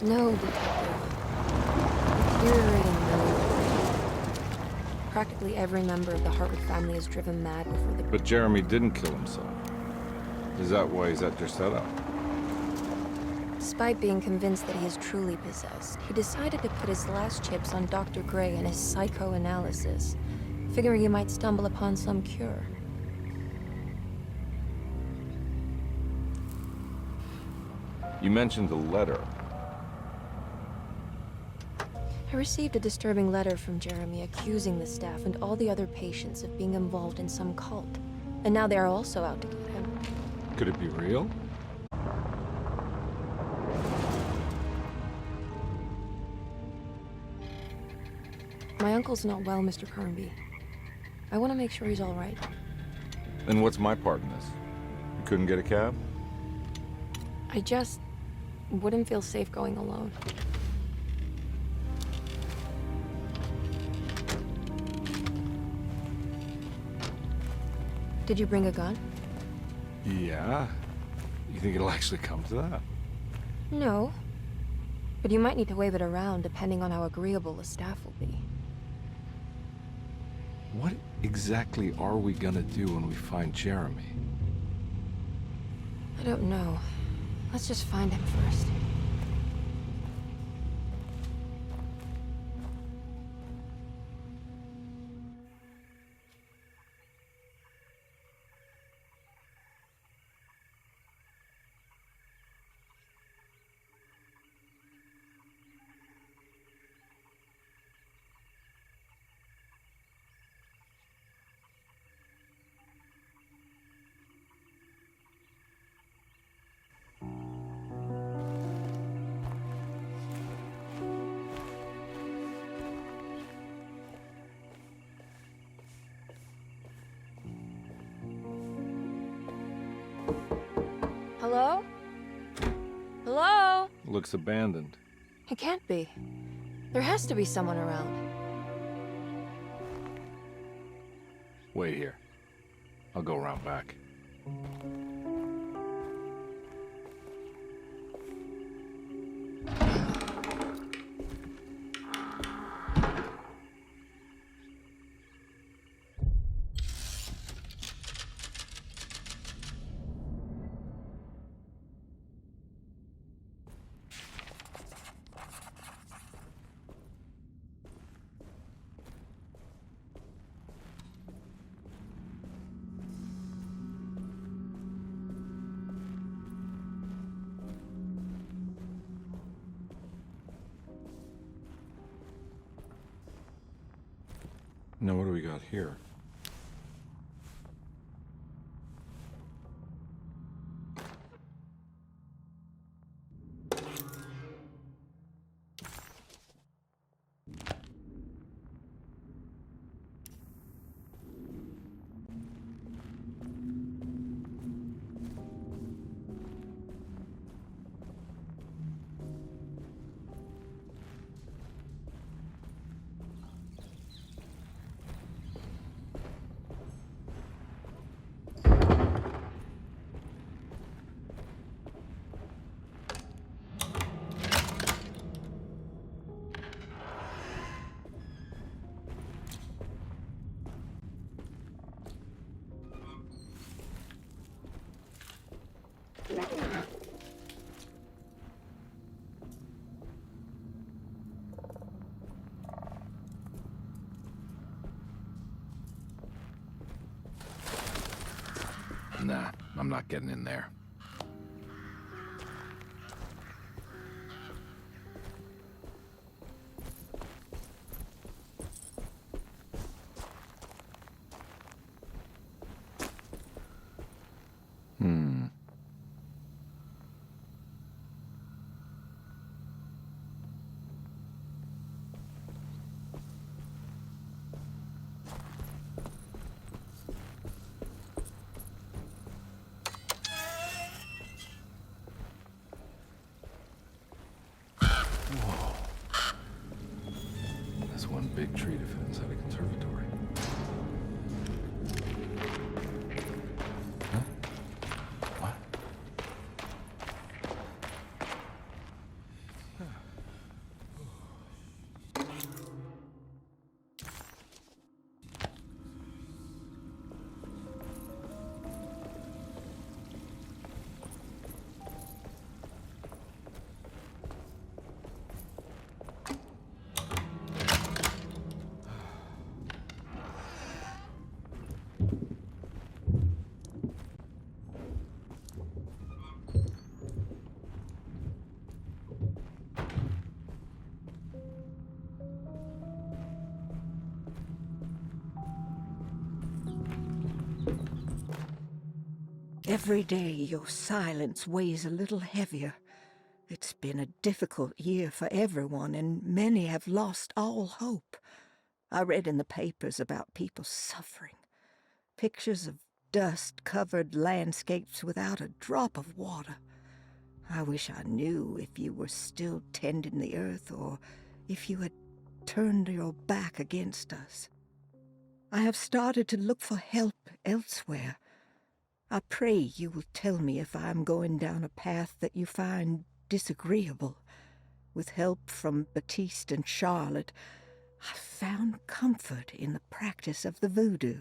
No, Detective. Deteriorating mood. Practically every member of the Hartwood family is driven mad before the... But Jeremy didn't kill himself. Is that why he's at your setup? Despite being convinced that he is truly possessed, he decided to put his last chips on Dr. Gray and his psychoanalysis, figuring he might stumble upon some cure. You mentioned the letter. I received a disturbing letter from Jeremy accusing the staff and all the other patients of being involved in some cult. And now they are also out to get him. Could it be real? My uncle's not well, Mr. Carnby. I want to make sure he's all right. Then what's my part in this? You couldn't get a cab? I just wouldn't feel safe going alone. Did you bring a gun? Yeah. You think it'll actually come to that? No. But you might need to wave it around depending on how agreeable the staff will be. What exactly are we gonna do when we find Jeremy? I don't know. Let's just find him first. Hello? Hello? Looks abandoned. It can't be. There has to be someone around. Wait here. I'll go around back. Now what do we got here? Nah, I'm not getting in there. That's one big tree to fit inside a conservatory. Huh? What? Every day your silence weighs a little heavier. It's been a difficult year for everyone, and many have lost all hope. I read in the papers about people suffering. Pictures of dust-covered landscapes without a drop of water. I wish I knew if you were still tending the earth or if you had turned your back against us. I have started to look for help elsewhere. I pray you will tell me if I am going down a path that you find disagreeable. With help from Baptiste and Charlotte, I found comfort in the practice of the voodoo.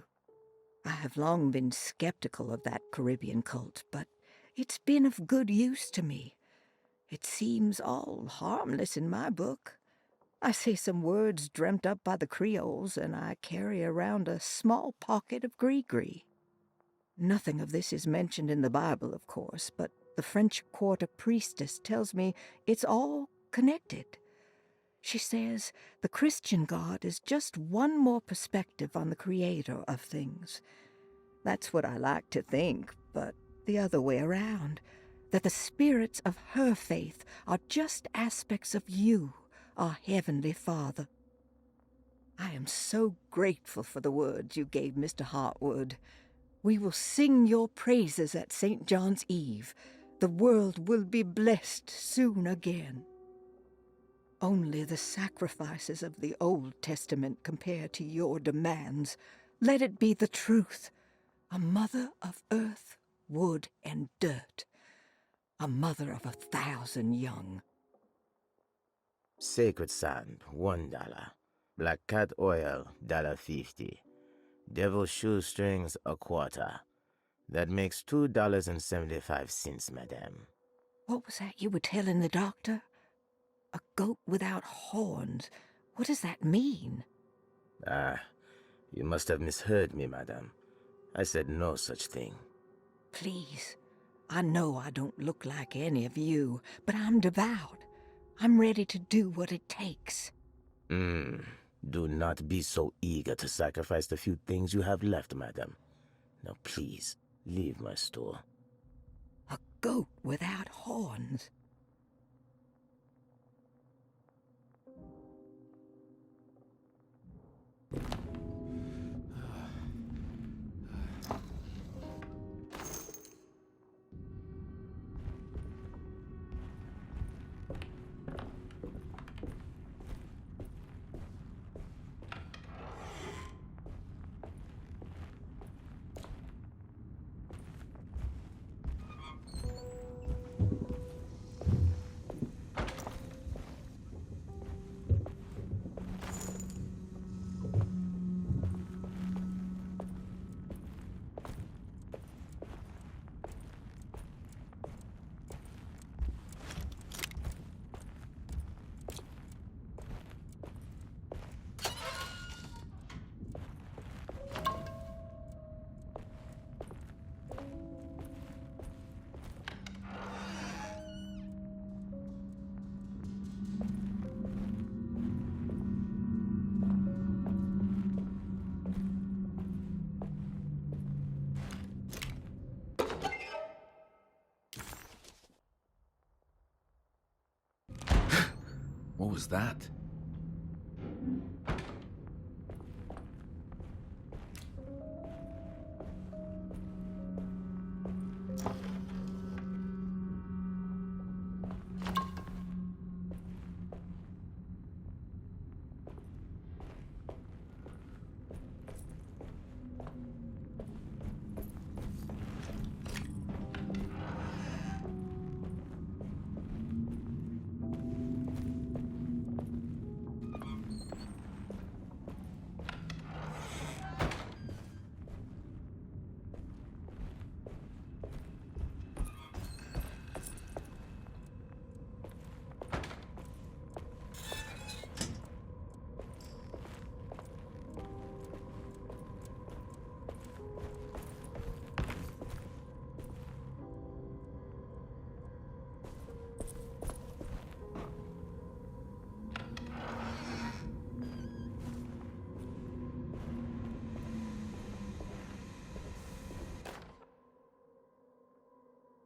I have long been skeptical of that Caribbean cult, but it's been of good use to me. It seems all harmless in my book. I say some words dreamt up by the Creoles, and I carry around a small pocket of gris-gris. Nothing of this is mentioned in the Bible, of course, but the French Quarter priestess tells me it's all connected. She says the Christian God is just one more perspective on the creator of things. That's what I like to think, but the other way around, that the spirits of her faith are just aspects of you, our Heavenly Father. I am so grateful for the words you gave Mr. Hartwood. We will sing your praises at St. John's Eve. The world will be blessed soon again. Only the sacrifices of the Old Testament compare to your demands. Let it be the truth. A mother of earth, wood, and dirt. A mother of 1,000 young. Sacred sand, $1. Black cat oil, $1.50. Devil shoestrings, a quarter. That makes $2.75, madame. What was that you were telling the doctor? A goat without horns. What does that mean? Ah, you must have misheard me, madame. I said no such thing. Please, I know I don't look like any of you, but I'm devout. I'm ready to do what it takes. Do not be so eager to sacrifice the few things you have left, madame. Now please, leave my store. A goat without horns. What was that?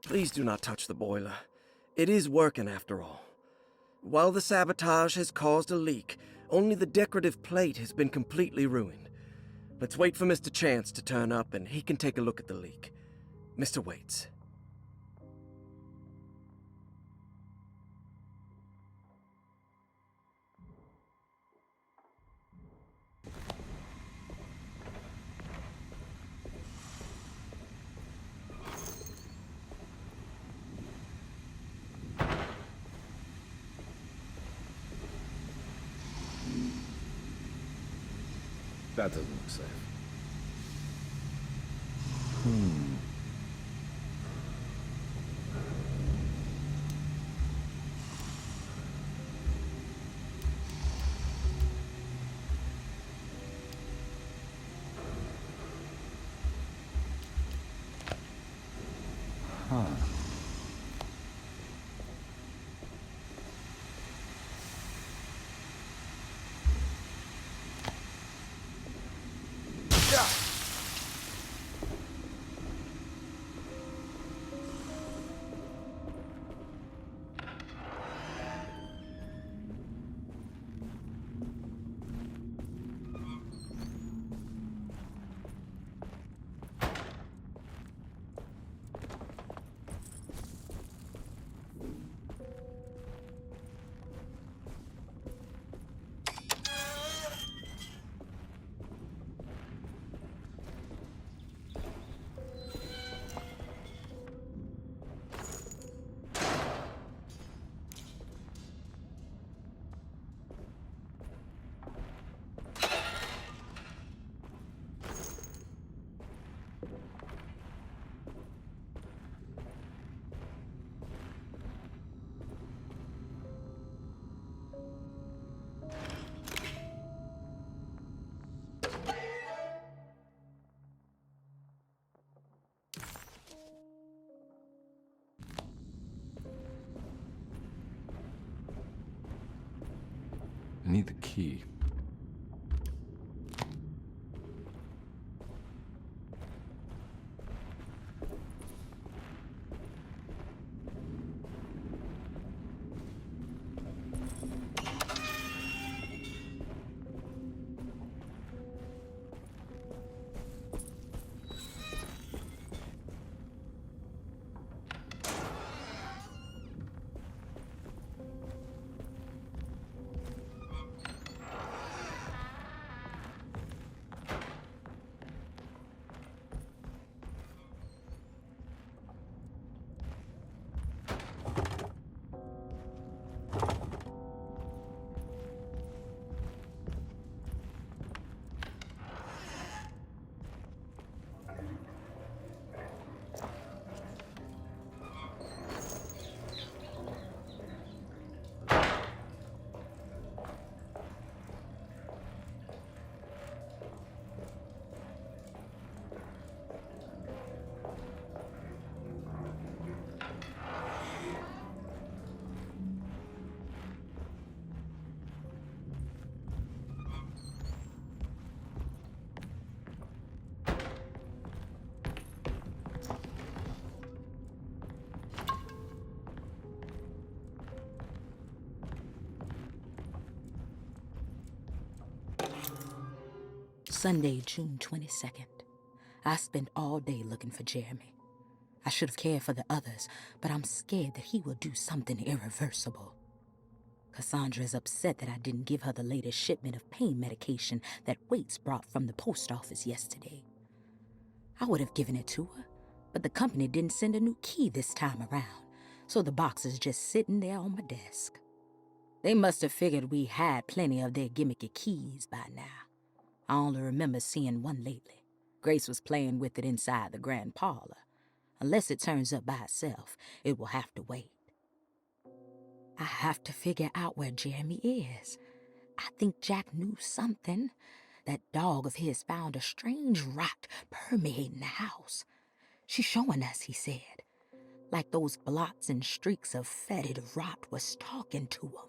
Please do not touch the boiler. It is working after all. While the sabotage has caused a leak, only the decorative plate has been completely ruined. Let's wait for Mr. Chance to turn up and he can take a look at the leak. Mr. Waits. That doesn't look safe. Huh. I need the key. Sunday, June 22nd. I spent all day looking for Jeremy. I should have cared for the others, but I'm scared that he will do something irreversible. Cassandra is upset that I didn't give her the latest shipment of pain medication that Waits brought from the post office yesterday. I would have given it to her, but the company didn't send a new key this time around, so the box is just sitting there on my desk. They must have figured we had plenty of their gimmicky keys by now. I only remember seeing one lately. Grace was playing with it inside the grand parlor. Unless it turns up by itself, it will have to wait. I have to figure out where Jeremy is. I think Jack knew something. That dog of his found a strange rot permeating the house. She's showing us, he said. Like those blots and streaks of fetid rot was talking to him.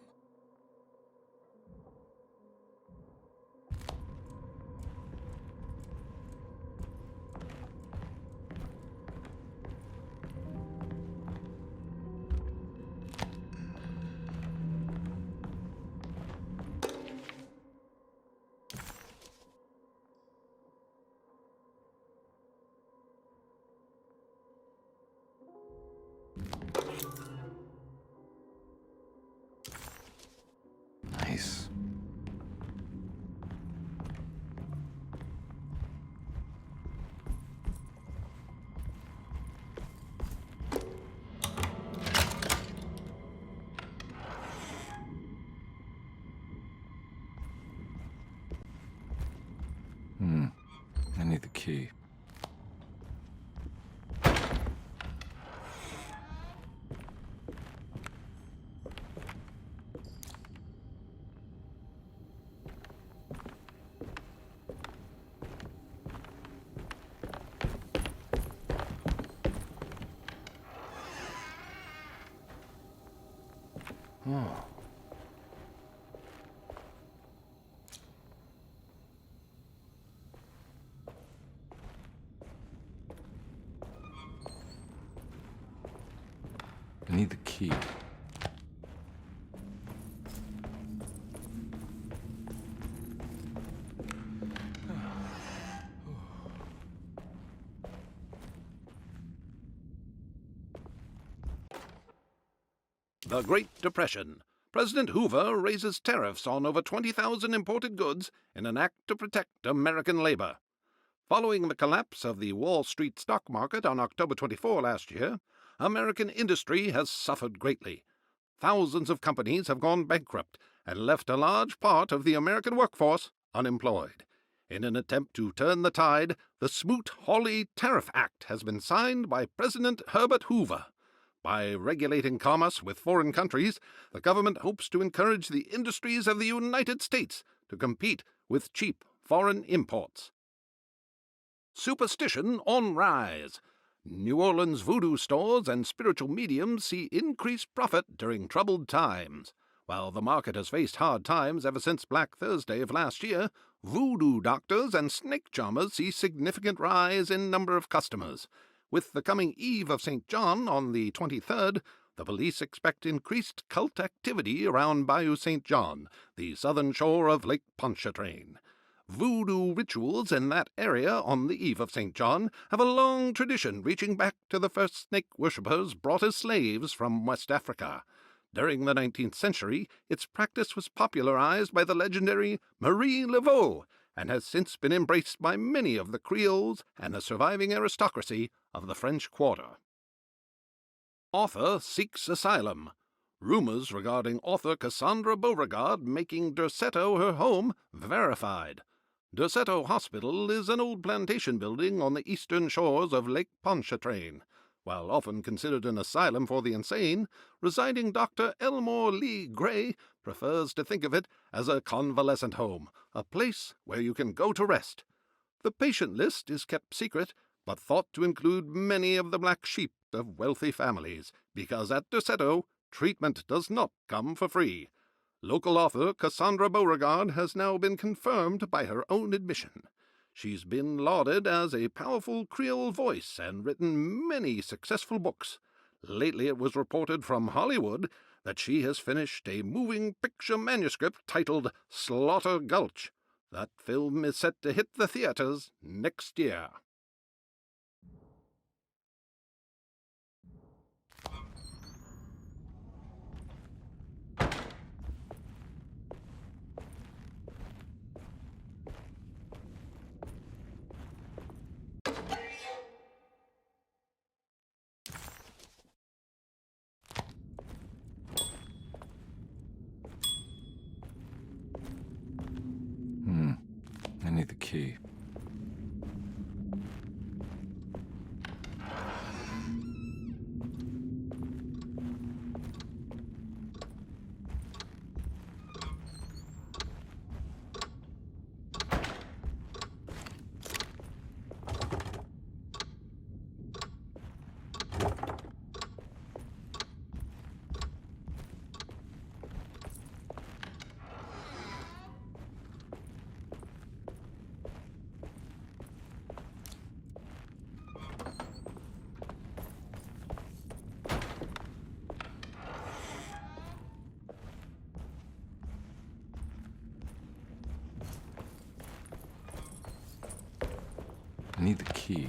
I need the key. Oh. I need the key. The Great Depression. President Hoover raises tariffs on over 20,000 imported goods in an act to protect American labor. Following the collapse of the Wall Street stock market on October 24 last year, American industry has suffered greatly. Thousands of companies have gone bankrupt and left a large part of the American workforce unemployed. In an attempt to turn the tide, the Smoot-Hawley Tariff Act has been signed by President Herbert Hoover. By regulating commerce with foreign countries, the government hopes to encourage the industries of the United States to compete with cheap foreign imports. Superstition on rise. New Orleans voodoo stores and spiritual mediums see increased profit during troubled times. While the market has faced hard times ever since Black Thursday of last year, voodoo doctors and snake charmers see significant rise in number of customers. With the coming Eve of St. John on the 23rd, the police expect increased cult activity around Bayou St. John, the southern shore of Lake Pontchartrain. Voodoo rituals in that area on the Eve of St. John have a long tradition reaching back to the first snake worshippers brought as slaves from West Africa. During the 19th century, its practice was popularized by the legendary Marie Laveau, and has since been embraced by many of the Creoles and the surviving aristocracy of the French Quarter. Author seeks asylum. Rumors regarding author Cassandra Beauregard making Derceto her home verified. Derceto Hospital is an old plantation building on the eastern shores of Lake Pontchartrain. While often considered an asylum for the insane, residing Dr. Elmore Lee Gray prefers to think of it as a convalescent home, a place where you can go to rest. The patient list is kept secret, but thought to include many of the black sheep of wealthy families, because at Derceto, treatment does not come for free. Local author Cassandra Beauregard has now been confirmed by her own admission. She's been lauded as a powerful Creole voice and written many successful books. Lately it was reported from Hollywood that she has finished a moving picture manuscript titled Slaughter Gulch. That film is set to hit the theaters next year. I need the key. I need the key.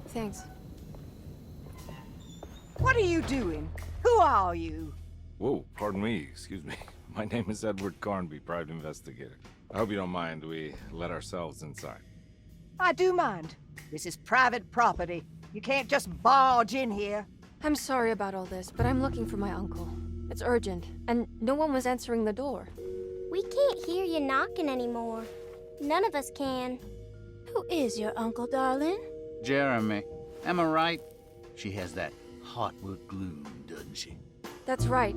Thanks. What are you doing? Who are you? Whoa, pardon me, excuse me. My name is Edward Carnby, private investigator. I hope you don't mind we let ourselves inside. I do mind. This is private property. You can't just barge in here. I'm sorry about all this, but I'm looking for my uncle. It's urgent, and no one was answering the door. We can't hear you knocking anymore. None of us can. Who is your uncle, darling? Jeremy. Am I right? She has that Heartwood gloom, doesn't she? That's right.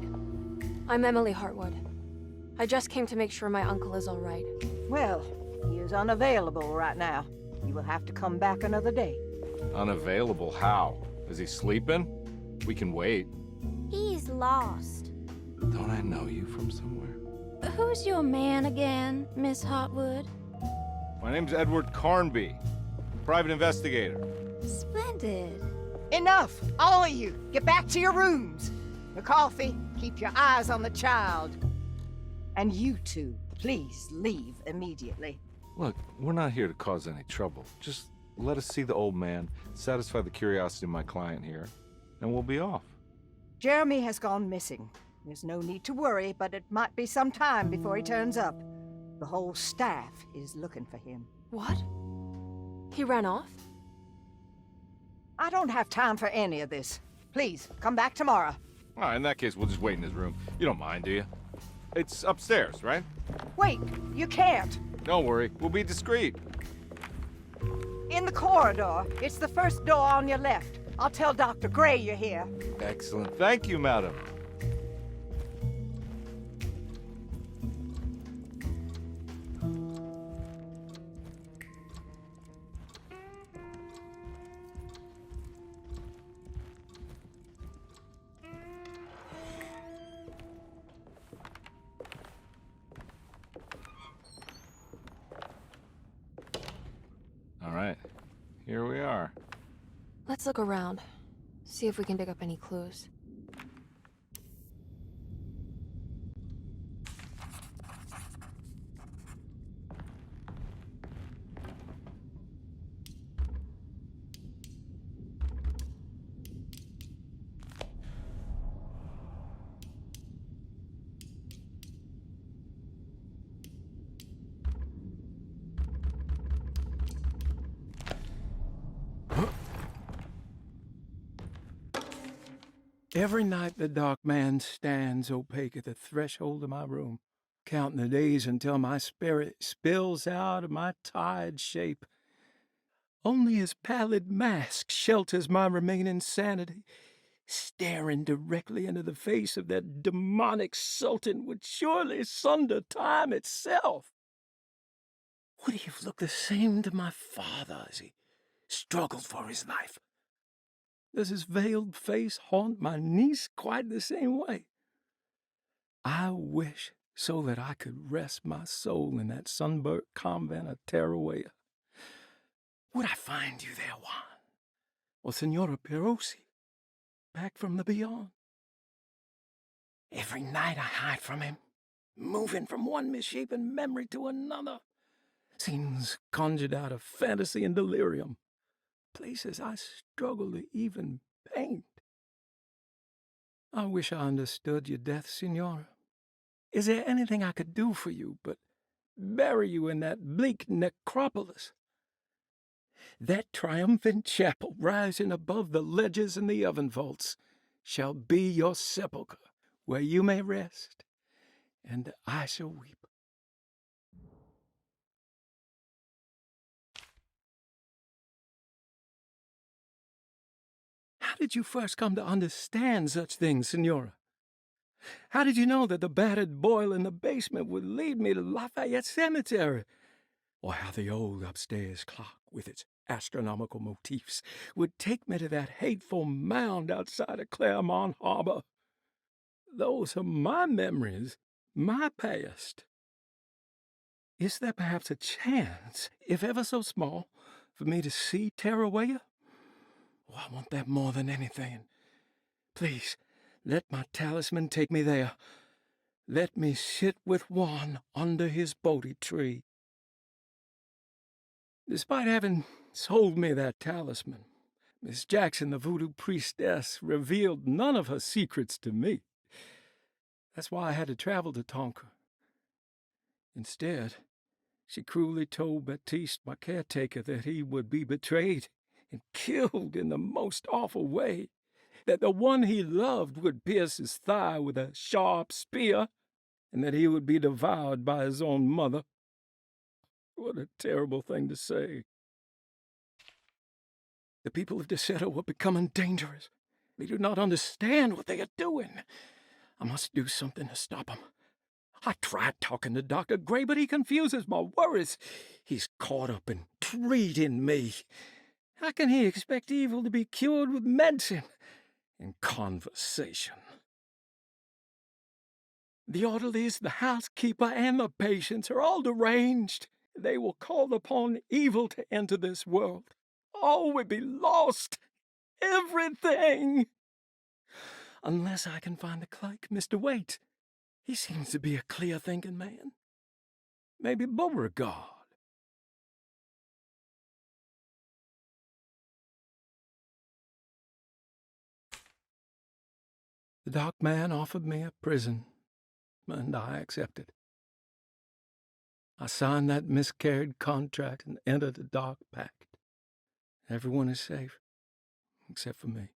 I'm Emily Hartwood. I just came to make sure my uncle is all right. Well, he is unavailable right now. You will have to come back another day. Unavailable how? Is he sleeping? We can wait. He's lost. Don't I know you from somewhere? Who's your man again, Miss Hartwood? My name's Edward Carnby, private investigator. Splendid. Enough! All of you! Get back to your rooms! McCarthy, keep your eyes on the child. And you two, please leave immediately. Look, we're not here to cause any trouble. Just let us see the old man, satisfy the curiosity of my client here, and we'll be off. Jeremy has gone missing. There's no need to worry, but it might be some time before he turns up. The whole staff is looking for him. What? He ran off? I don't have time for any of this. Please, come back tomorrow. All right, in that case, we'll just wait in his room. You don't mind, do you? It's upstairs, right? Wait, you can't. Don't worry, we'll be discreet. In the corridor. It's the first door on your left. I'll tell Dr. Gray you're here. Excellent. Thank you, madam. All right, here we are. Let's look around. See if we can dig up any clues. Every night the dark man stands opaque at the threshold of my room, counting the days until my spirit spills out of my tired shape. Only his pallid mask shelters my remaining sanity. Staring directly into the face of that demonic sultan would surely sunder time itself. Would he have looked the same to my father as he struggled for his life? Does his veiled face haunt my niece quite the same way? I wish so that I could rest my soul in that sunburnt convent of Tarawea. Would I find you there, Juan? Or Senora Perosi, back from the beyond? Every night I hide from him, moving from one misshapen memory to another. Scenes conjured out of fantasy and delirium. Places I struggle to even paint. I wish I understood your death, Signora. Is there anything I could do for you but bury you in that bleak necropolis? That triumphant chapel rising above the ledges and the oven vaults shall be your sepulchre, where you may rest, and I shall weep. How did you first come to understand such things, Signora? How did you know that the battered boil in the basement would lead me to Lafayette Cemetery? Or how the old upstairs clock, with its astronomical motifs, would take me to that hateful mound outside of Claremont Harbor? Those are my memories, my past. Is there perhaps a chance, if ever so small, for me to see Tarawea? Oh, I want that more than anything. Please, let my talisman take me there. Let me sit with Juan under his Bodhi tree. Despite having sold me that talisman, Miss Jackson, the voodoo priestess, revealed none of her secrets to me. That's why I had to travel to Tonka. Instead, She cruelly told Baptiste, my caretaker, that he would be betrayed and killed in the most awful way, that the one he loved would pierce his thigh with a sharp spear, and that he would be devoured by his own mother. What a terrible thing to say. The people of Desero were becoming dangerous. They do not understand what they are doing. I must do something to stop them. I tried talking to Dr. Gray, but he confuses my worries. He's caught up in treating me. How can he expect evil to be cured with medicine and conversation? The orderlies, the housekeeper, and the patients are all deranged. They will call upon evil to enter this world. All will be lost. Everything. Unless I can find the clerk, Mr. Waite. He seems to be a clear-thinking man. Maybe Beauregard. The dark man offered me a prison, and I accepted. I signed that miscarried contract and entered the dark pact. Everyone is safe, except for me.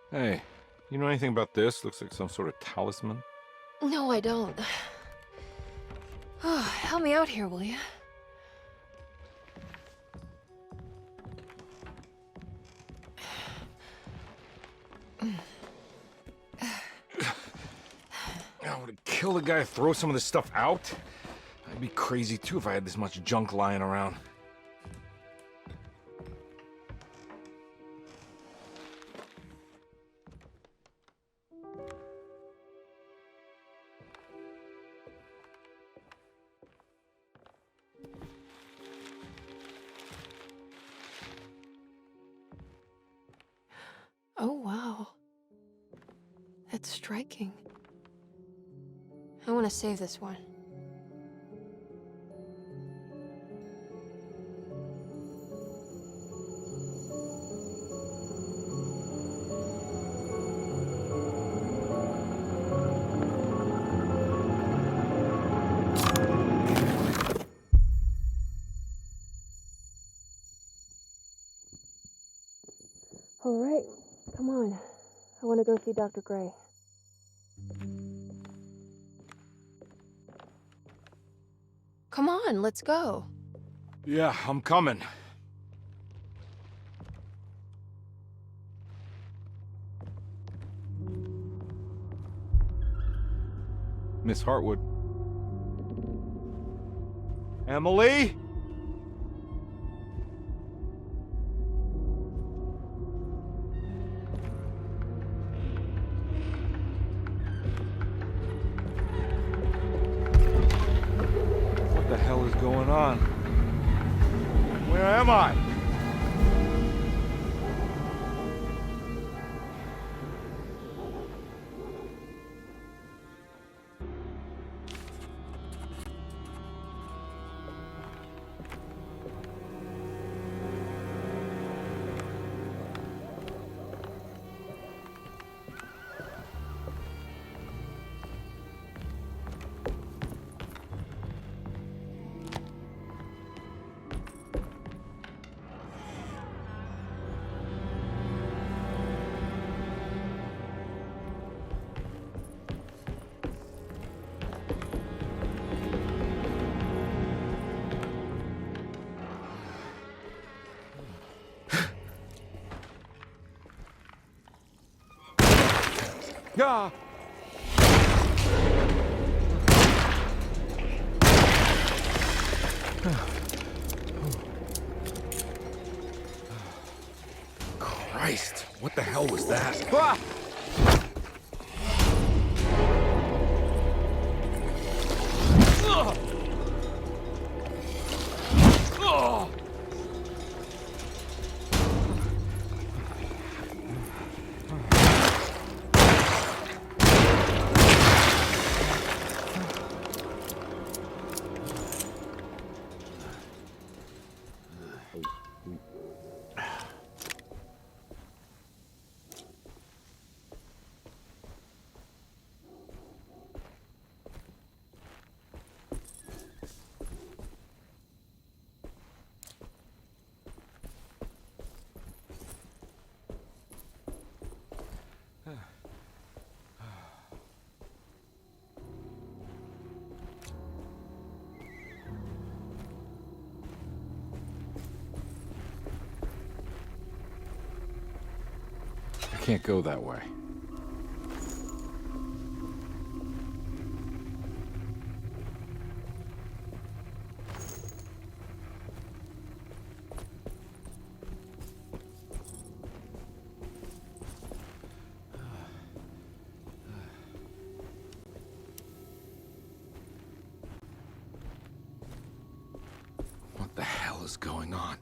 Hey, you know anything about this? Looks like some sort of talisman. No, I don't. Oh, help me out here, will you? I would kill the guy, throw some of this stuff out. I'd be crazy too if I had this much junk lying around. Oh, wow. That's striking. I want to save this one. All right, come on. I want to go see Dr. Gray. Come on, let's go. Yeah, I'm coming. Miss Hartwood. Emily? What the hell is going on? Where am I? Ah! Christ, what the hell was that? Ah! I can't go that way. What the hell is going on?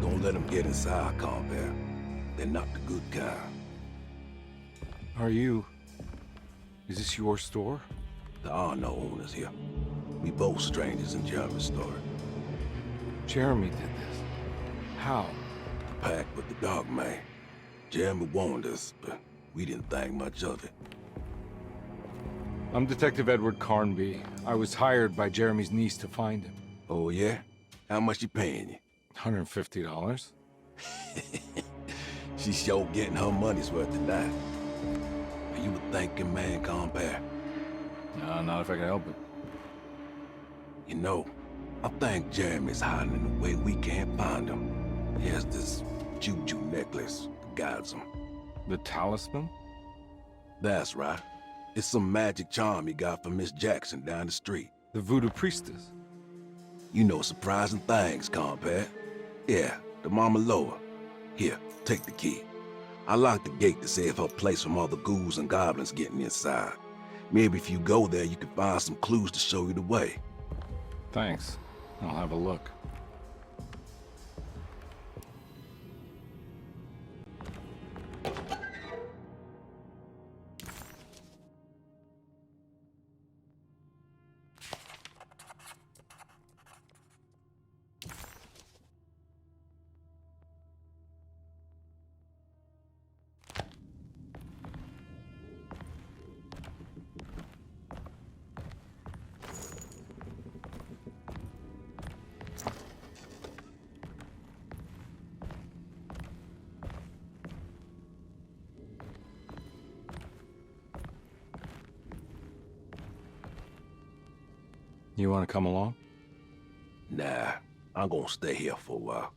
Don't let them get inside, compare. They're not the good kind. Are you... Is this your store? There are no owners here. We both strangers in Jeremy's store. Jeremy did this. How? The pact with the Dark Man. Jeremy warned us, but we didn't think much of it. I'm Detective Edward Carnby. I was hired by Jeremy's niece to find him. Oh, yeah? How much she paying you? $150. She's sure getting her money's worth tonight. Are you a thinking man, compare? No, not if I can help it. You know, I think Jeremy's hiding in a way we can't find him. He has this juju necklace that guides him. The talisman? That's right. It's some magic charm he got from Miss Jackson down the street. The voodoo priestess? You know surprising things, compare. Yeah, the Mama Loa. Here, take the key. I locked the gate to save her place from all the ghouls and goblins getting inside. Maybe if you go there, you can find some clues to show you the way. Thanks. I'll have a look. You want to come along? Nah, I'm gonna stay here for a while.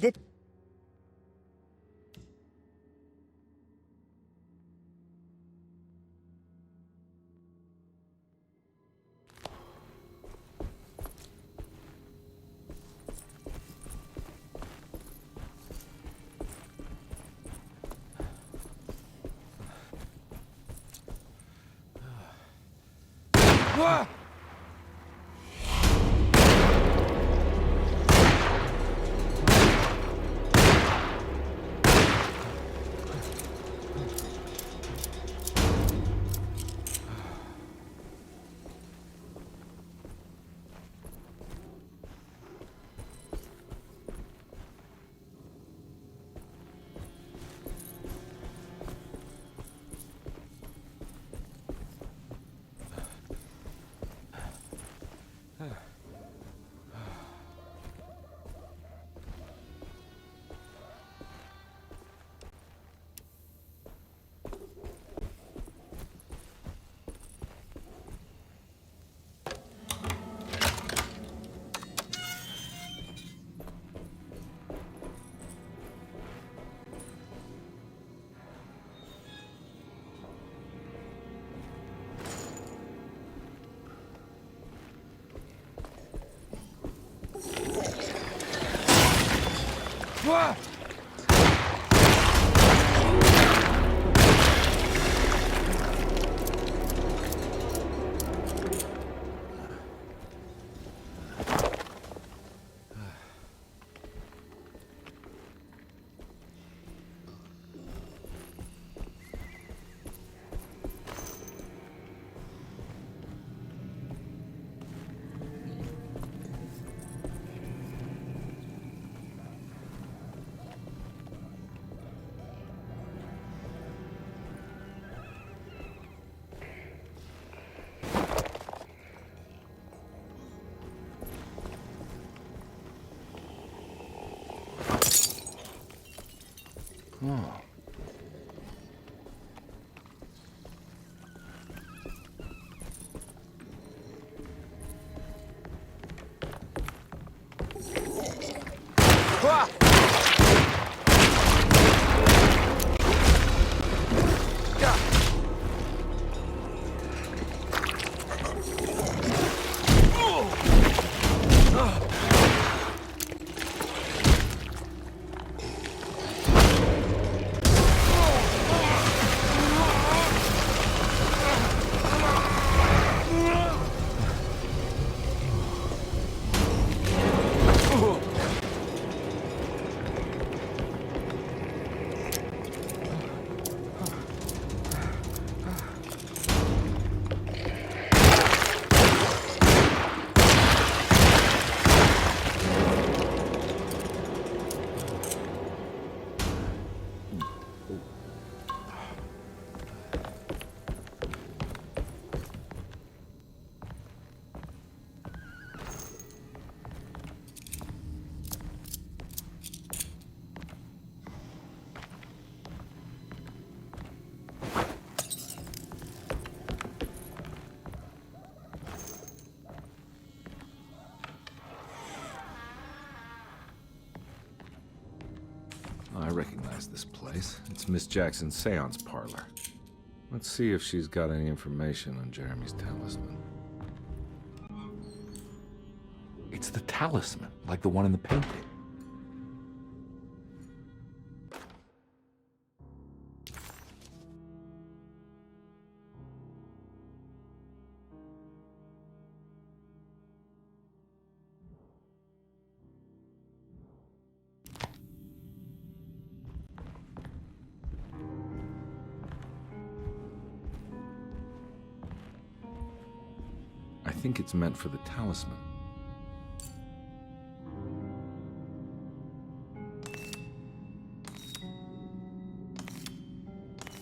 The Oh. I recognize this place. It's Miss Jackson's seance parlor. Let's see if she's got any information on Jeremy's talisman. It's the talisman, like the one in the painting. I think it's meant for the talisman.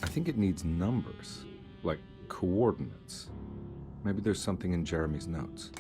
I think it needs numbers, like coordinates. Maybe there's something in Jeremy's notes.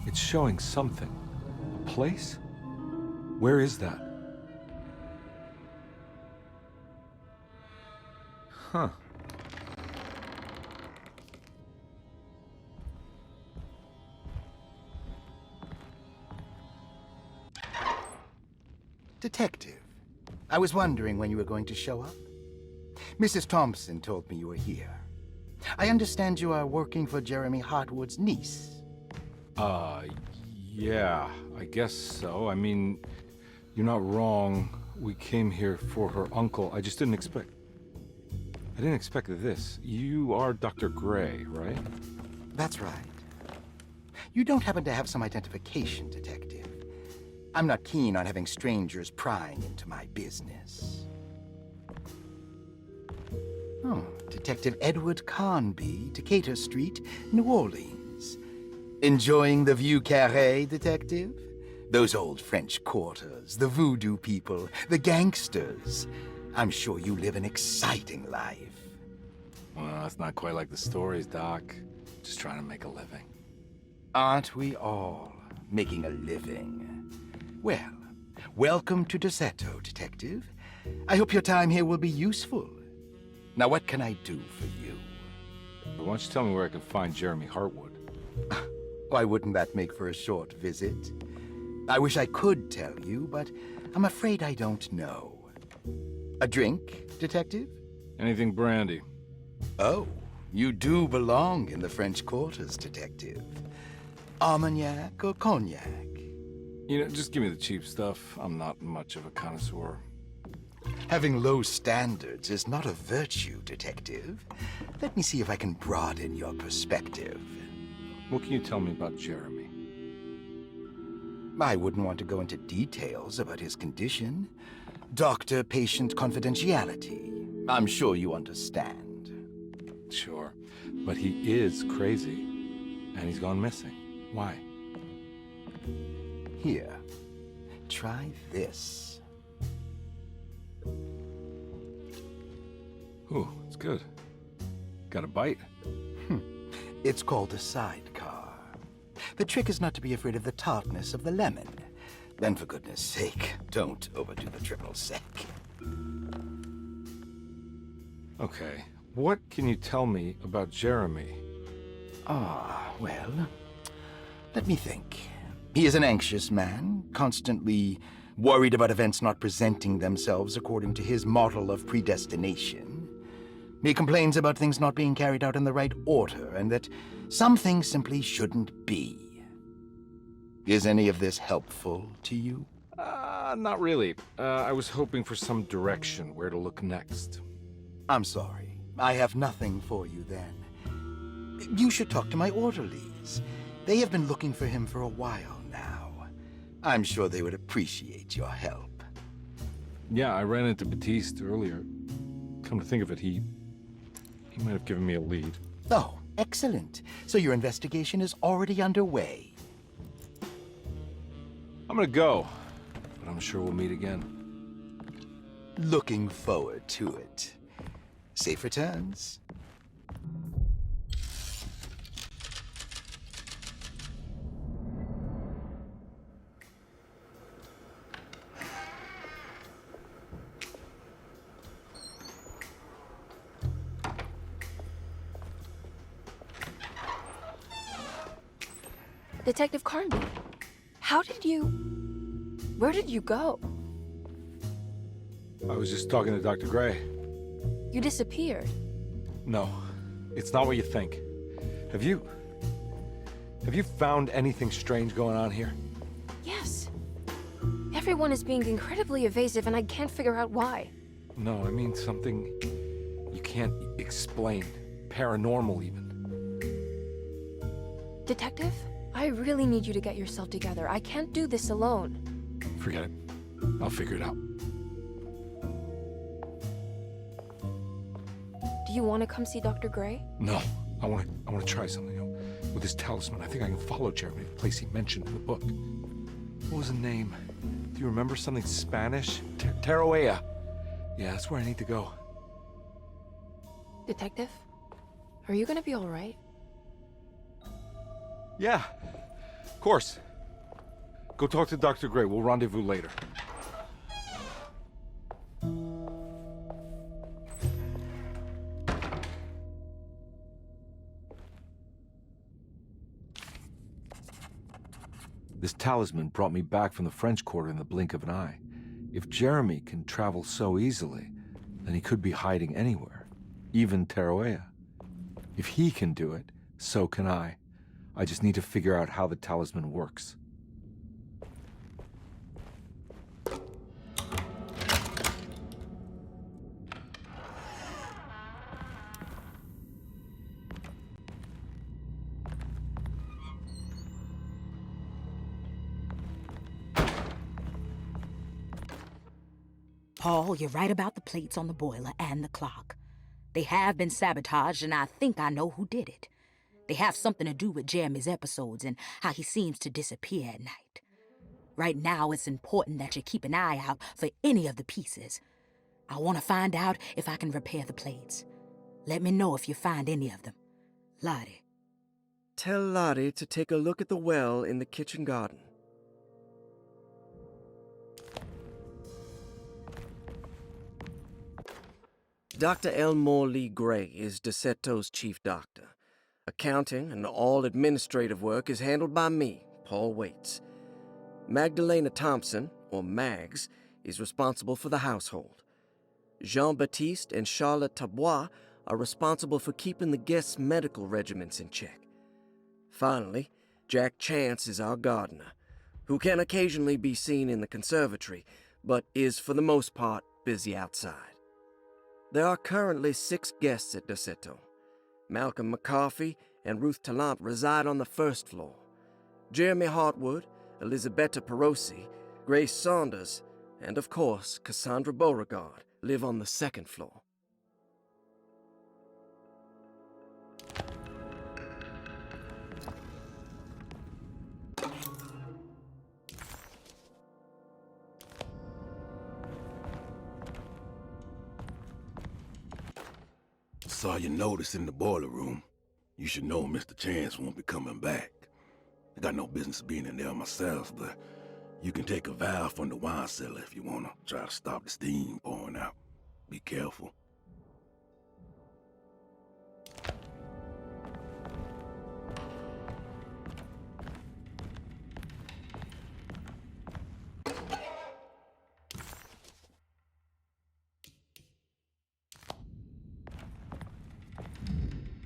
It's showing something. A place? Where is that? Huh. Detective, I was wondering when you were going to show up. Mrs. Thompson told me you were here. I understand you are working for Jeremy Hartwood's niece. Yeah, I guess so. I mean, you're not wrong. We came here for her uncle. I just didn't expect... I didn't expect this. You are Dr. Gray, right? That's right. You don't happen to have some identification, Detective. I'm not keen on having strangers prying into my business. Oh, Detective Edward Carnby, Decatur Street, New Orleans. Enjoying the Vieux Carré, Detective? Those old French quarters, the voodoo people, the gangsters. I'm sure you live an exciting life. Well, it's not quite like the stories, Doc. Just trying to make a living. Aren't we all making a living? Well, welcome to Deseto, Detective. I hope your time here will be useful. Now, what can I do for you? But why don't you tell me where I can find Jeremy Hartwood? Why wouldn't that make for a short visit? I wish I could tell you, but I'm afraid I don't know. A drink, Detective? Anything brandy. Oh, you do belong in the French quarters, Detective. Armagnac or cognac? You know, just give me the cheap stuff. I'm not much of a connoisseur. Having low standards is not a virtue, Detective. Let me see if I can broaden your perspective. What can you tell me about Jeremy? I wouldn't want to go into details about his condition. Doctor-patient confidentiality. I'm sure you understand. Sure, but he is crazy, and he's gone missing. Why? Here, try this. Ooh, it's good. Got a bite? It's called a sidecar. The trick is not to be afraid of the tartness of the lemon. Then, for goodness sake, don't overdo the triple sec. Okay, what can you tell me about Jeremy? Well, let me think. He is an anxious man, constantly worried about events not presenting themselves according to his model of predestination. He complains about things not being carried out in the right order, and that some things simply shouldn't be. Is any of this helpful to you? Not really. I was hoping for some direction where to look next. I'm sorry. I have nothing for you then. You should talk to my orderlies. They have been looking for him for a while now. I'm sure they would appreciate your help. Yeah, I ran into Batiste earlier. Come to think of it, he might have given me a lead. Oh, excellent. So your investigation is already underway. I'm gonna go, but I'm sure we'll meet again. Looking forward to it. Safe returns. Detective Carnby, where did you go? I was just talking to Dr. Gray. You disappeared. No, it's not what you think. Have you found anything strange going on here? Yes. Everyone is being incredibly evasive and I can't figure out why. No, I mean something you can't explain. Paranormal, even. Detective, I really need you to get yourself together. I can't do this alone. Forget it. I'll figure it out. Do you want to come see Dr. Gray? No, I want to try something. You know, with this talisman, I think I can follow Jeremy to the place he mentioned in the book. What was the name? Do you remember something Spanish? Taroea. Yeah, that's where I need to go. Detective, are you gonna be all right? Yeah, of course. Go talk to Dr. Gray. We'll rendezvous later. This talisman brought me back from the French Quarter in the blink of an eye. If Jeremy can travel so easily, then he could be hiding anywhere, even Tarawea. If he can do it, so can I. I just need to figure out how the talisman works. Paul, you're right about the plates on the boiler and the clock. They have been sabotaged, and I think I know who did it. They have something to do with Jeremy's episodes and how he seems to disappear at night. Right now, it's important that you keep an eye out for any of the pieces. I want to find out if I can repair the plates. Let me know if you find any of them. Lottie. Tell Lottie to take a look at the well in the kitchen garden. Dr. Elmore Lee Gray is DeSeto's chief doctor. Accounting and all administrative work is handled by me, Paul Waits. Magdalena Thompson, or Mags, is responsible for the household. Jean-Baptiste and Charlotte Tabois are responsible for keeping the guests' medical regimens in check. Finally, Jack Chance is our gardener, who can occasionally be seen in the conservatory, but is for the most part busy outside. There are currently 6 guests at DeSeto. Malcolm McCarthy and Ruth Tallant reside on the first floor. Jeremy Hartwood, Elisabetta Perosi, Grace Saunders, and of course Cassandra Beauregard live on the second floor. Saw your notice in the boiler room. You should know Mr. Chance won't be coming back. I got no business being in there myself, but you can take a valve from the wine cellar if you want to try to stop the steam pouring out. Be careful.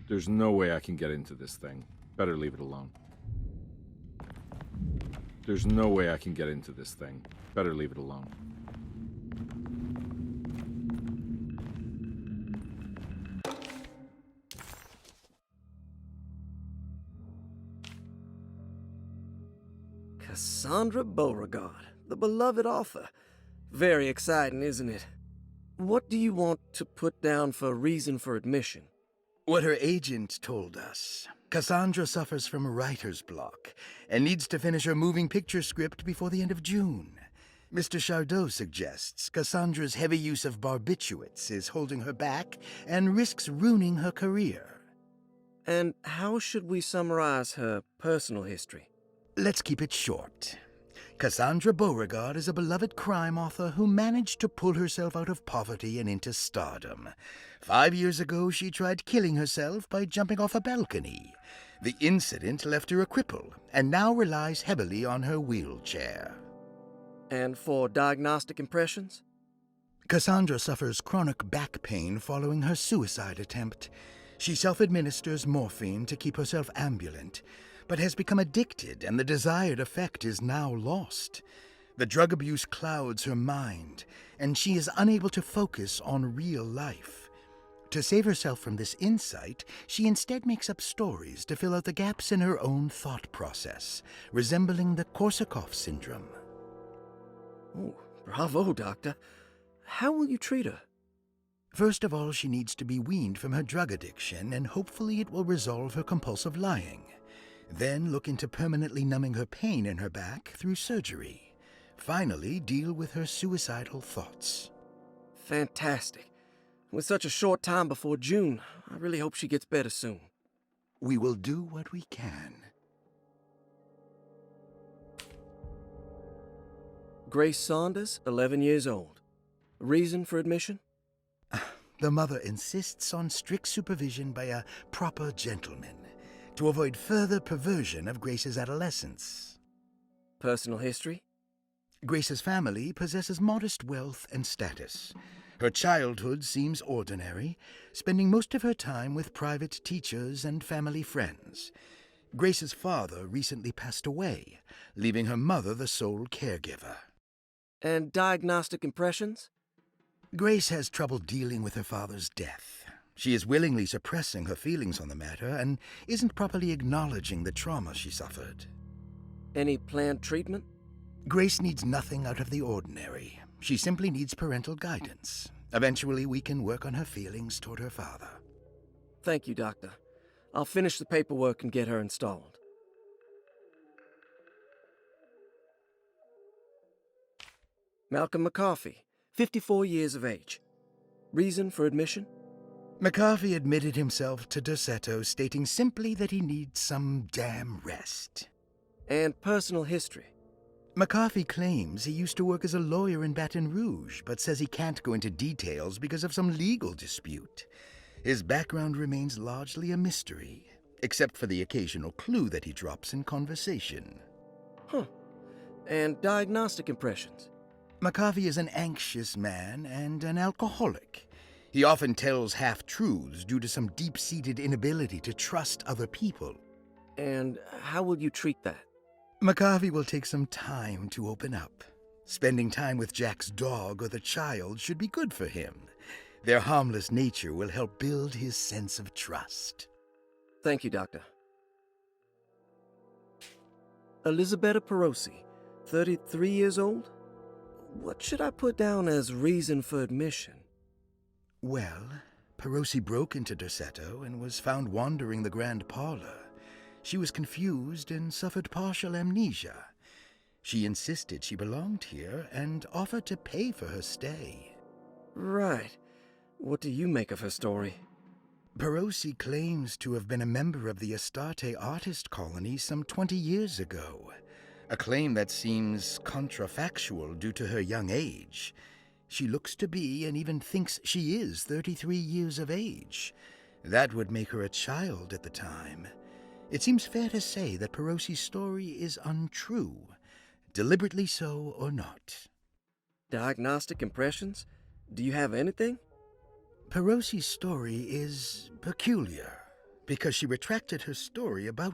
There's no way I can get into this thing. Better leave it alone. There's no way I can get into this thing. Better leave it alone. Cassandra Beauregard, the beloved author. Very exciting, isn't it? What do you want to put down for reason for admission? What her agent told us. Cassandra suffers from writer's block and needs to finish her moving picture script before the end of June. Mr. Chardot suggests Cassandra's heavy use of barbiturates is holding her back and risks ruining her career. And how should we summarize her personal history? Let's keep it short. Cassandra Beauregard is a beloved crime author who managed to pull herself out of poverty and into stardom. 5 years ago, she tried killing herself by jumping off a balcony. The incident left her a cripple, and now relies heavily on her wheelchair. And for diagnostic impressions? Cassandra suffers chronic back pain following her suicide attempt. She self-administers morphine to keep herself ambulant, but has become addicted, and the desired effect is now lost. The drug abuse clouds her mind, and she is unable to focus on real life. To save herself from this insight, she instead makes up stories to fill out the gaps in her own thought process, resembling the Korsakoff syndrome. Oh, bravo, Doctor. How will you treat her? First of all, she needs to be weaned from her drug addiction, and hopefully it will resolve her compulsive lying. Then look into permanently numbing her pain in her back through surgery. Finally, deal with her suicidal thoughts. Fantastic. With such a short time before June, I really hope she gets better soon. We will do what we can. Grace Saunders, 11 years old. Reason for admission? The mother insists on strict supervision by a proper gentleman to avoid further perversion of Grace's adolescence. Personal history? Grace's family possesses modest wealth and status. Her childhood seems ordinary, spending most of her time with private teachers and family friends. Grace's father recently passed away, leaving her mother the sole caregiver. And diagnostic impressions? Grace has trouble dealing with her father's death. She is willingly suppressing her feelings on the matter and isn't properly acknowledging the trauma she suffered. Any planned treatment? Grace needs nothing out of the ordinary. She simply needs parental guidance. Eventually, we can work on her feelings toward her father. Thank you, Doctor. I'll finish the paperwork and get her installed. Malcolm McCarthy, 54 years of age. Reason for admission? McCarthy admitted himself to Dorsetto, stating simply that he needs some damn rest. And personal history? McCarthy claims he used to work as a lawyer in Baton Rouge, but says he can't go into details because of some legal dispute. His background remains largely a mystery, except for the occasional clue that he drops in conversation. Huh. And diagnostic impressions? McCarthy is an anxious man and an alcoholic. He often tells half-truths due to some deep-seated inability to trust other people. And how will you treat that? McCarthy will take some time to open up. Spending time with Jack's dog or the child should be good for him. Their harmless nature will help build his sense of trust. Thank you, Doctor. Elisabetta Perosi, 33 years old? What should I put down as reason for admission? Well, Perosi broke into Dorsetto and was found wandering the grand parlor. She was confused and suffered partial amnesia. She insisted she belonged here and offered to pay for her stay. Right. What do you make of her story? Perosi claims to have been a member of the Astarte artist colony some 20 years ago, a claim that seems contrafactual due to her young age. She looks to be and even thinks she is 33 years of age. That would make her a child at the time. It seems fair to say that Perosi's story is untrue, deliberately so or not. Diagnostic impressions? Do you have anything? Perosi's story is peculiar, because she retracted her story about